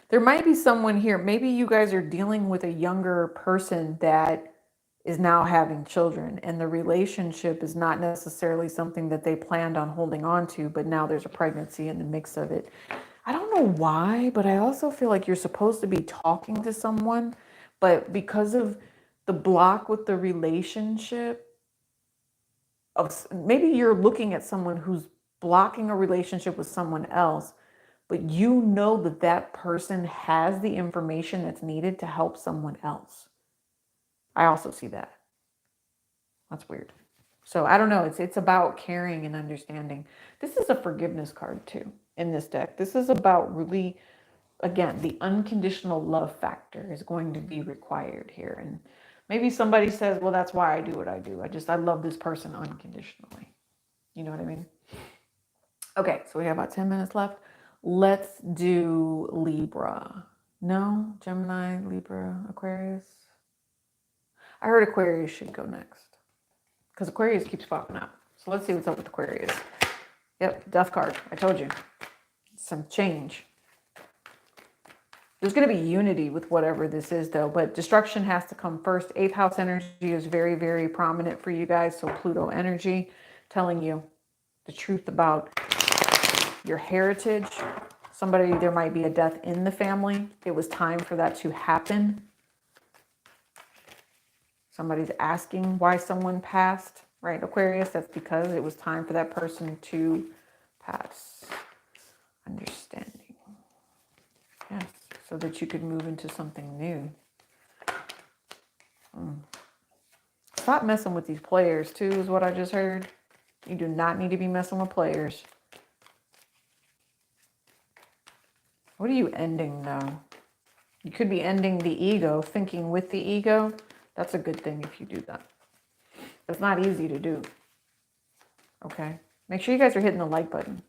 There might be someone here. Maybe you guys are dealing with a younger person that is now having children, and the relationship is not necessarily something that they planned on holding on to, but now there's a pregnancy in the mix of it. I don't know why, but I also feel like you're supposed to be talking to someone, but because of the block with the relationship, maybe you're looking at someone who's blocking a relationship with someone else, but you know that that person has the information that's needed to help someone else. I also see that. That's weird. So I don't know. It's about caring and understanding. This is a forgiveness card too in this deck. This is about really, again, the unconditional love factor is going to be required here. And maybe somebody says, well, that's why I do what I do. I love this person unconditionally. You know what I mean? Okay, so we have about 10 minutes left. Let's do Libra. No? Gemini, Libra, Aquarius? I heard Aquarius should go next because Aquarius keeps popping up. So let's see what's up with Aquarius. Yep, death card. I told you. Some change. There's going to be unity with whatever this is, though, but destruction has to come first. 8th house energy is very, very prominent for you guys. So Pluto energy telling you the truth about your heritage. There might be a death in the family. It was time for that to happen. Somebody's asking why someone passed, right, Aquarius? That's because it was time for that person to pass. Understanding. Yes, so that you could move into something new. Stop messing with these players, too, is what I just heard. You do not need to be messing with players. What are you ending, though? You could be ending the ego, thinking with the ego. That's a good thing if you do that. It's not easy to do. Okay? Make sure you guys are hitting the like button.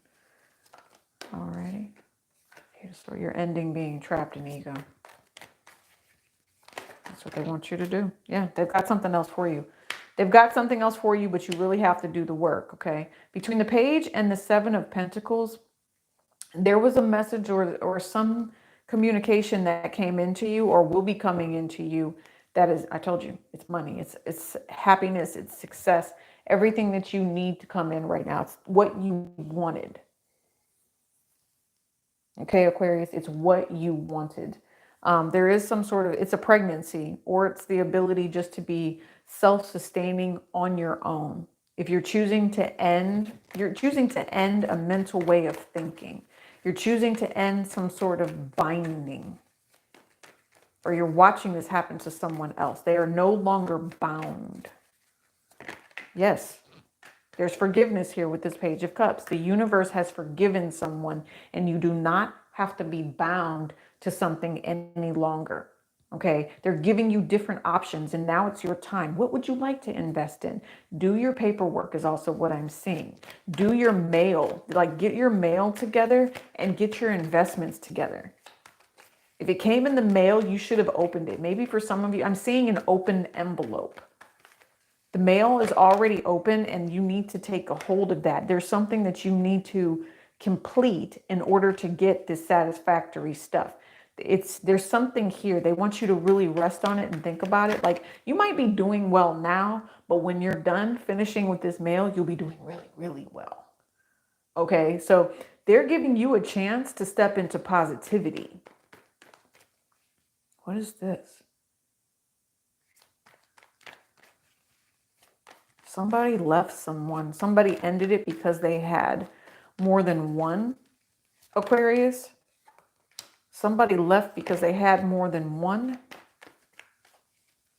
Alrighty. So you're ending being trapped in ego. That's what they want you to do. Yeah, they've got something else for you. They've got something else for you, but you really have to do the work, okay? Between the Page and the Seven of Pentacles, there was a message or some communication that came into you or will be coming into you that is, I told you, it's money, it's happiness, it's success, everything that you need to come in right now. It's what you wanted. Okay, Aquarius, it's what you wanted. There is some sort of, it's a pregnancy, or it's the ability just to be self-sustaining on your own. If you're choosing to end, you're choosing to end a mental way of thinking. You're choosing to end some sort of binding, or you're watching this happen to someone else. They are no longer bound. Yes, there's forgiveness here with this Page of Cups. The universe has forgiven someone, and you do not have to be bound to something any longer. Okay, they're giving you different options, and now it's your time. What would you like to invest in? Do your paperwork is also what I'm seeing. Do your mail, like get your mail together and get your investments together. If it came in the mail, you should have opened it. Maybe for some of you, I'm seeing an open envelope. The mail is already open and you need to take a hold of that. There's something that you need to complete in order to get this satisfactory stuff. There's something here. They want you to really rest on it and think about it. Like, you might be doing well now, but when you're done finishing with this mail, you'll be doing really, really well. Okay, so they're giving you a chance to step into positivity. What is this? Somebody left someone. Somebody ended it because they had more than one, Aquarius. Somebody left because they had more than one.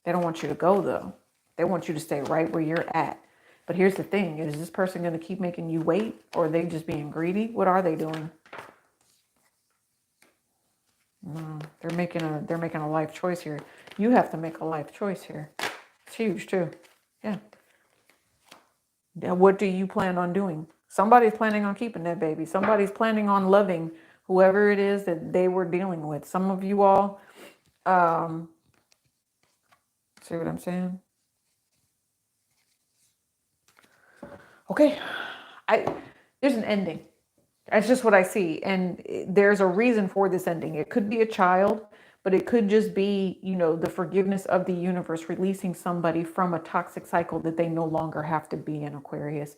They don't want you to go, though. They want you to stay right where you're at. But here's the thing. Is this person going to keep making you wait? Or are they just being greedy? What are they doing? No, they're making a life choice here. You have to make a life choice here. It's huge, too. Yeah. What do you plan on doing? Somebody's planning on keeping that baby. Somebody's planning on loving whoever it is that they were dealing with. Some of you all, see what I'm saying? Okay. There's an ending. That's just what I see. And there's a reason for this ending. It could be a child, but it could just be, the forgiveness of the universe, releasing somebody from a toxic cycle that they no longer have to be in, Aquarius.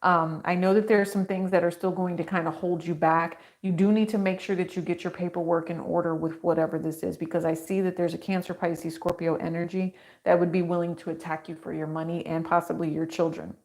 I know that there are some things that are still going to kind of hold you back. You do need to make sure that you get your paperwork in order with whatever this is, because I see that there's a Cancer, Pisces, Scorpio energy that would be willing to attack you for your money and possibly your children.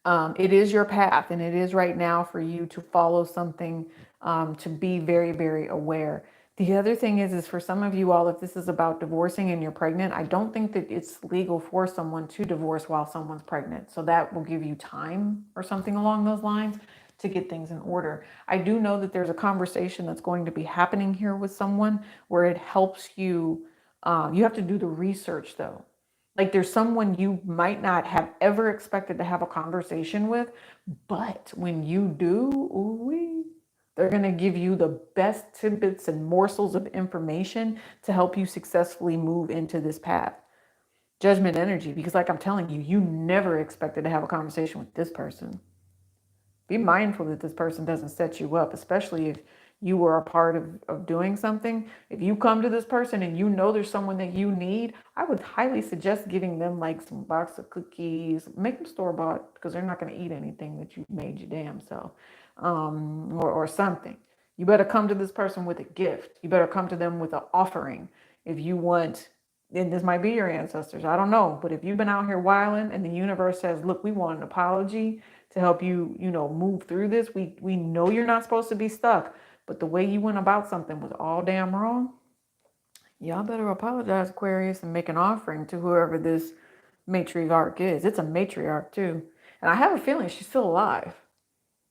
It is your path, and it is right now for you to follow something, to be very, very aware. The other thing is for some of you all, if this is about divorcing and you're pregnant, I don't think that it's legal for someone to divorce while someone's pregnant. So that will give you time or something along those lines to get things in order. I do know that there's a conversation that's going to be happening here with someone where it helps you. You have to do the research, though. Like, there's someone you might not have ever expected to have a conversation with, but when you do, ooh-wee, they're going to give you the best tidbits and morsels of information to help you successfully move into this path. Judgment energy, because like I'm telling you, you never expected to have a conversation with this person. Be mindful that this person doesn't set you up, especially if you were a part of doing something. If you come to this person and you know there's someone that you need, I would highly suggest giving them like some box of cookies. Make them store-bought, because they're not going to eat anything that you made your damn self, or something. You better come to this person with a gift. You better come to them with an offering. If you want, and this might be your ancestors, I don't know, but if you've been out here wilding and the universe says, look, we want an apology to help you, move through this. We know you're not supposed to be stuck, But the way you went about something was all damn wrong. Y'all better apologize, Aquarius, and make an offering to whoever this matriarch is. It's a matriarch too. And I have a feeling she's still alive.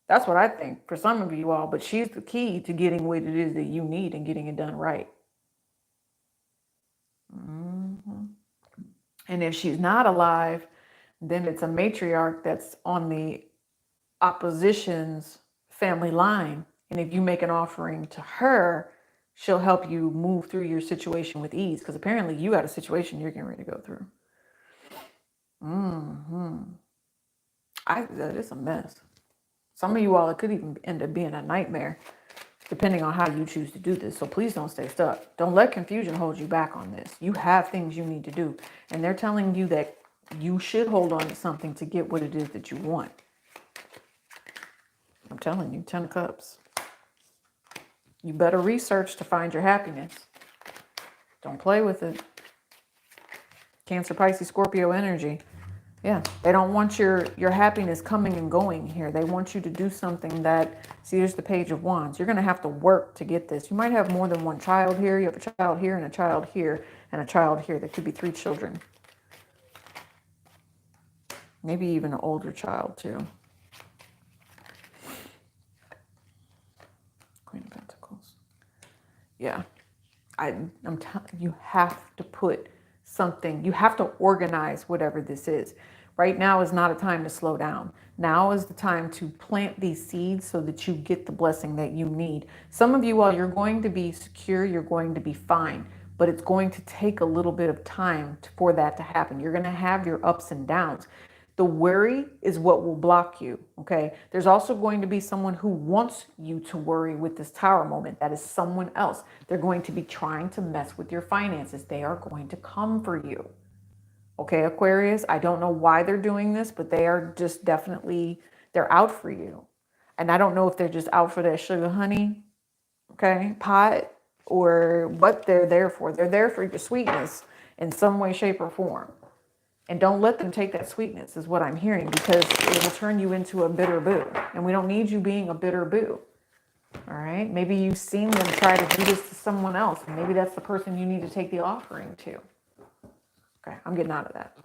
That's what I think for some of you all. But she's the key to getting what it is that you need and getting it done right. And if she's not alive, then it's a matriarch that's on the opposition's family line. And if you make an offering to her, she'll help you move through your situation with ease. Because apparently you got a situation you're getting ready to go through. It's a mess. Some of you all, it could even end up being a nightmare, depending on how you choose to do this. So please don't stay stuck. Don't let confusion hold you back on this. You have things you need to do. And they're telling you that you should hold on to something to get what it is that you want. I'm telling you, 10 of Cups. You better research to find your happiness. Don't play with it. Cancer, Pisces, Scorpio energy. Yeah, they don't want your happiness coming and going here. They want you to do something that, see, there's the Page of Wands. You're going to have to work to get this. You might have more than one child here. You have a child here and a child here and a child here. There could be 3 children. Maybe even an older child too. Queen of Pentacles. Yeah, I'm telling you, you have to put something, you have to organize whatever this is. Right now is not a time to slow down. Now is the time to plant these seeds so that you get the blessing that you need. Some of you all, you're going to be secure, you're going to be fine, but it's going to take a little bit of time for that to happen. You're going to have your ups and downs. The worry is what will block you, okay? There's also going to be someone who wants you to worry with this Tower moment. That is someone else. They're going to be trying to mess with your finances. They are going to come for you. Okay, Aquarius, I don't know why they're doing this, but they are just definitely, they're out for you. And I don't know if they're just out for that sugar honey, okay, pot, or what they're there for. They're there for your sweetness in some way, shape, or form. And don't let them take that sweetness is what I'm hearing, because it will turn you into a bitter boo. And we don't need you being a bitter boo. All right. Maybe you've seen them try to do this to someone else. And maybe that's the person you need to take the offering to. Okay. I'm getting out of that.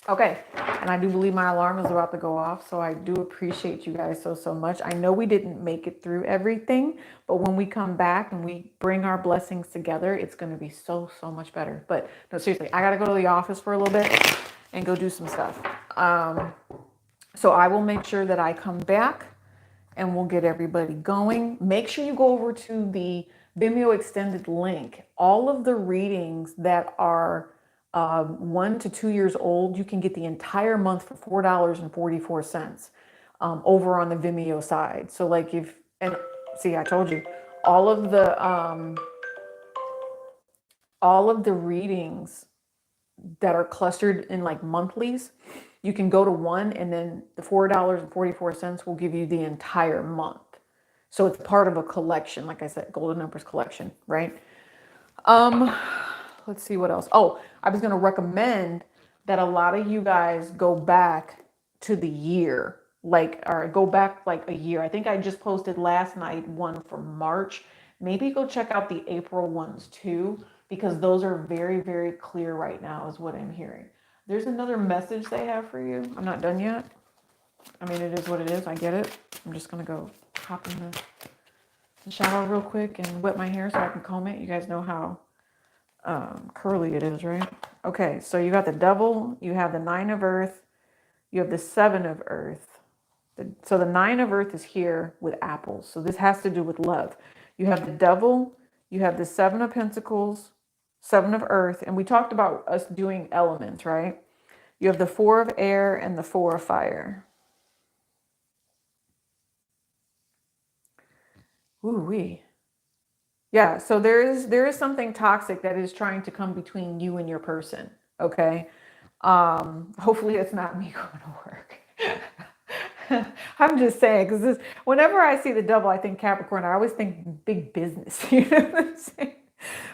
Okay. And I do believe my alarm is about to go off. So I do appreciate you guys so much. I know we didn't make it through everything, but when we come back and we bring our blessings together, it's going to be so much better. But no, seriously, I got to go to the office for a little bit and go do some stuff. So I will make sure that I come back and we'll get everybody going. Make sure you go over to the Vimeo extended link. All of the readings that are 1 to 2 years old, you can get the entire month for $4.44 over on the Vimeo side. So like and see, I told you, all of the readings that are clustered in like monthlies, you can go to one, and then the $4.44 will give you the entire month. So it's part of a collection, like I said, Golden Empress collection, right? Let's see what else. Oh, I was going to recommend that a lot of you guys go back to the year, or go back like a year. I think I just posted last night one for March. Maybe go check out the April ones too, because those are very clear right now is what I'm hearing. There's another message they have for you. I'm not done yet. I mean, it is what it is. I get it. I'm just going to go hop in the shower real quick and wet my hair so I can comb it. You guys know how curly it is, right? Okay, so you got the Devil, you have the 9 of Earth, you have the 7 of Earth. So the 9 of Earth is here with apples. So this has to do with love. You have the Devil, you have the 7 of Pentacles, 7 of Earth, and we talked about us doing elements, right? You have the 4 of Air and the 4 of Fire. Ooh-wee. Yeah, so there is something toxic that is trying to come between you and your person, okay? Hopefully it's not me going to work. I'm just saying, because whenever I see the Devil, I think Capricorn. I always think big business. You know what I'm saying?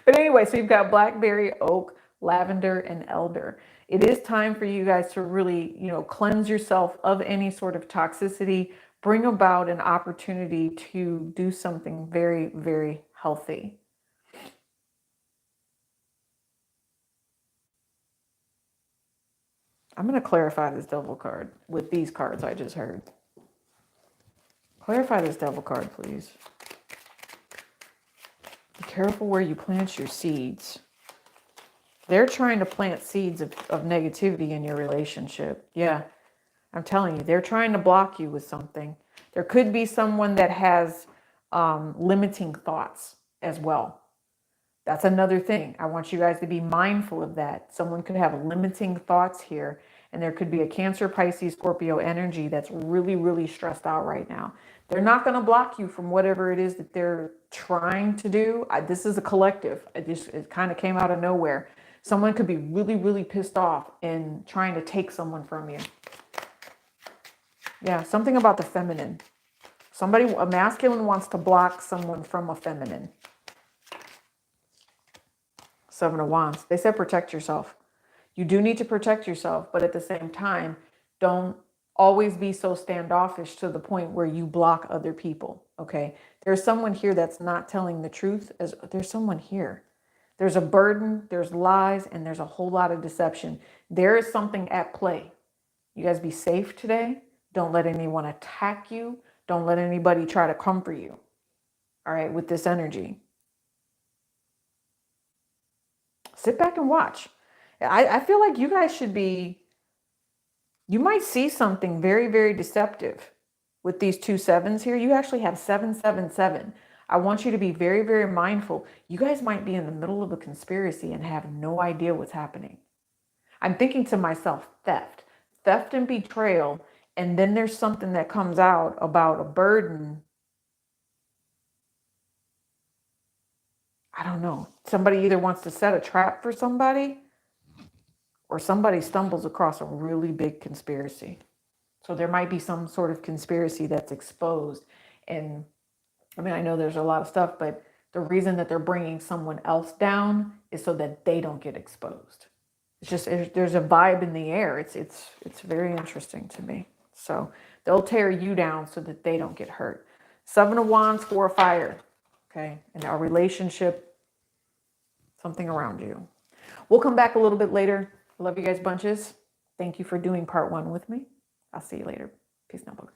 But anyway, so you've got blackberry, oak, lavender, and elder. It is time for you guys to really, cleanse yourself of any sort of toxicity. bring about an opportunity to do something very, very healthy. I'm going to clarify this devil card with these cards I just heard. Clarify this devil card, please. Be careful where you plant your seeds. They're trying to plant seeds of negativity in your relationship. Yeah, I'm telling you, they're trying to block you with something. There could be someone that has limiting thoughts as well. That's another thing. I want you guys to be mindful of that. Someone could have limiting thoughts here, and there could be a Cancer, Pisces, Scorpio energy that's really, really stressed out right now. They're not going to block you from whatever it is that they're trying to do. This is a collective. It kind of came out of nowhere. Someone could be really, really pissed off and trying to take someone from you. Yeah, something about the feminine. A masculine wants to block someone from a feminine. Seven of Wands. They said protect yourself. You do need to protect yourself, but at the same time, don't always be so standoffish to the point where you block other people, okay? There's someone here that's not telling the truth. There's someone here. There's a burden, there's lies, and there's a whole lot of deception. There is something at play. You guys be safe today. Don't let anyone attack you. Don't let anybody try to comfort you, all right, with this energy. Sit back and watch. I feel like you guys should be, you might see something very, very deceptive with these 2 sevens here. You actually have 777. I want you to be very, very mindful. You guys might be in the middle of a conspiracy and have no idea what's happening. I'm thinking to myself, theft and betrayal. And then there's something that comes out about a burden. I don't know. Somebody either wants to set a trap for somebody, or somebody stumbles across a really big conspiracy. So there might be some sort of conspiracy that's exposed. And I mean, I know there's a lot of stuff, but the reason that they're bringing someone else down is so that they don't get exposed. It's just, there's a vibe in the air. It's very interesting to me. So they'll tear you down so that they don't get hurt. 7 of Wands, 4 of Fire. Okay. And our relationship, something around you. We'll come back a little bit later. Love you guys bunches. Thank you for doing part 1 with me. I'll see you later. Peace and love.